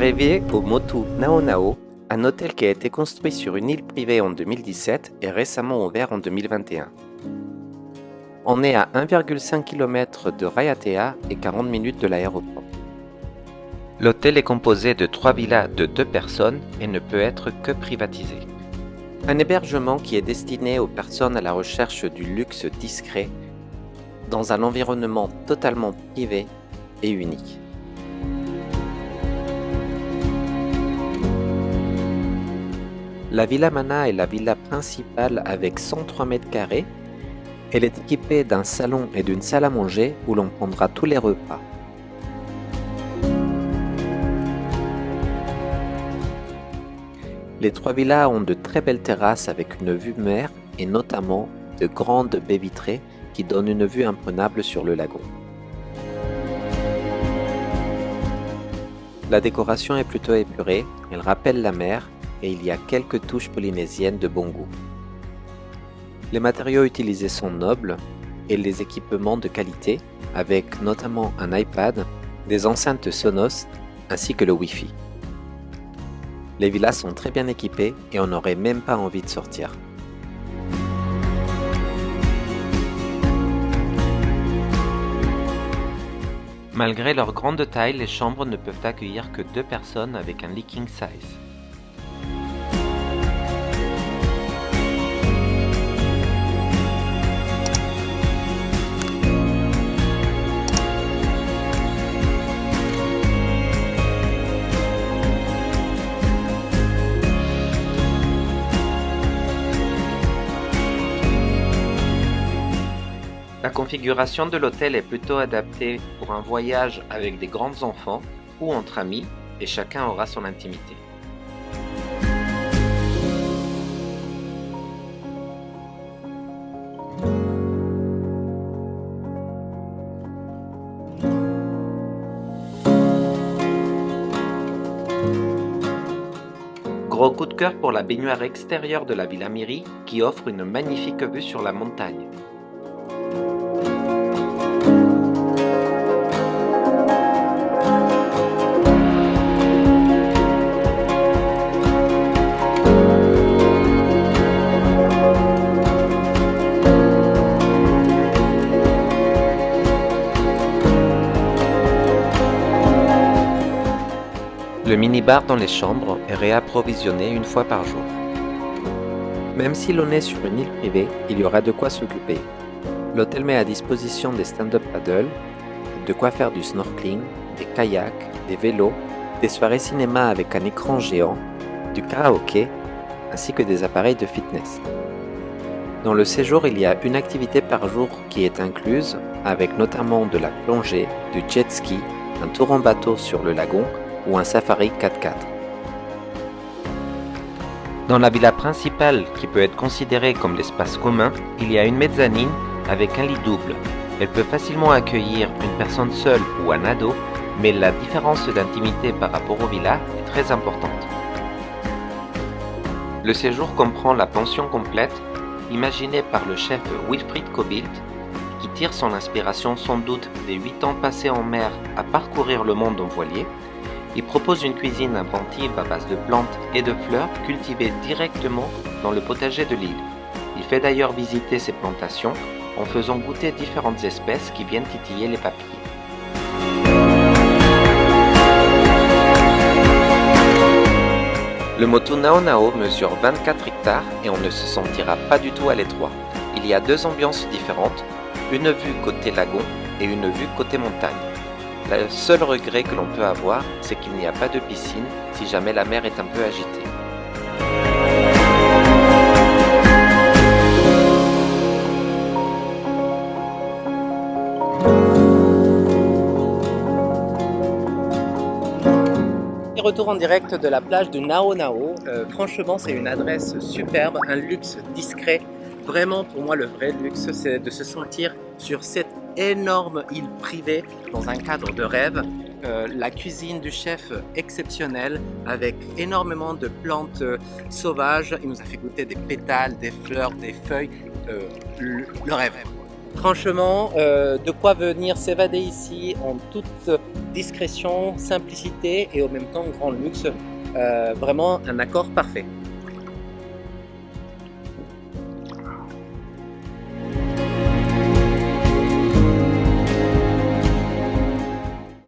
Arrivé au Motu Nao Nao, un hôtel qui a été construit sur une île privée en 2017 et récemment ouvert en 2021. On est à 1,5 km de Raiatea et 40 minutes de l'aéroport. L'hôtel est composé de 3 villas de 2 personnes et ne peut être que privatisé. Un hébergement qui est destiné aux personnes à la recherche du luxe discret dans un environnement totalement privé et unique. La Villa Mana est la villa principale avec 103 mètres carrés. Elle est équipée d'un salon et d'une salle à manger où l'on prendra tous les repas. Les 3 villas ont de très belles terrasses avec une vue mer et notamment de grandes baies vitrées qui donnent une vue imprenable sur le lagon. La décoration est plutôt épurée, elle rappelle la mer et il y a quelques touches polynésiennes de bon goût. Les matériaux utilisés sont nobles et les équipements de qualité avec notamment un iPad, des enceintes Sonos ainsi que le Wi-Fi. Les villas sont très bien équipées et on n'aurait même pas envie de sortir. Malgré leur grande taille, les chambres ne peuvent accueillir que 2 personnes avec un lit king size. La configuration de l'hôtel est plutôt adaptée pour un voyage avec des grands enfants ou entre amis et chacun aura son intimité. Gros coup de cœur pour la baignoire extérieure de la Villa Miri qui offre une magnifique vue sur la montagne. Le minibar dans les chambres est réapprovisionné une fois par jour. Même si l'on est sur une île privée, il y aura de quoi s'occuper. L'hôtel met à disposition des stand-up paddle, de quoi faire du snorkeling, des kayaks, des vélos, des soirées cinéma avec un écran géant, du karaoké, ainsi que des appareils de fitness. Dans le séjour, il y a une activité par jour qui est incluse, avec notamment de la plongée, du jet ski, un tour en bateau sur le lagon, ou un safari 4x4. Dans la villa principale, qui peut être considérée comme l'espace commun, il y a une mezzanine avec un lit double. Elle peut facilement accueillir une personne seule ou un ado, mais la différence d'intimité par rapport aux villas est très importante. Le séjour comprend la pension complète, imaginée par le chef Wilfried Kobilt, qui tire son inspiration sans doute des 8 ans passés en mer à parcourir le monde en voilier. Il propose une cuisine inventive à base de plantes et de fleurs cultivées directement dans le potager de l'île. Il fait d'ailleurs visiter ses plantations en faisant goûter différentes espèces qui viennent titiller les papilles. Le Motu Nao Nao mesure 24 hectares et on ne se sentira pas du tout à l'étroit. Il y a 2 ambiances différentes, une vue côté lagon et une vue côté montagne. Le seul regret que l'on peut avoir, c'est qu'il n'y a pas de piscine si jamais la mer est un peu agitée. Retour en direct de la plage de Nao Nao. Franchement, c'est une adresse superbe, un luxe discret. Vraiment, pour moi, le vrai luxe, c'est de se sentir sur cette énorme île privée dans un cadre de rêve. La cuisine du chef exceptionnelle avec énormément de plantes sauvages. Il nous a fait goûter des pétales, des fleurs, des feuilles. Le rêve. Franchement, de quoi venir s'évader ici en toute discrétion, simplicité et en même temps grand luxe. Vraiment un accord parfait.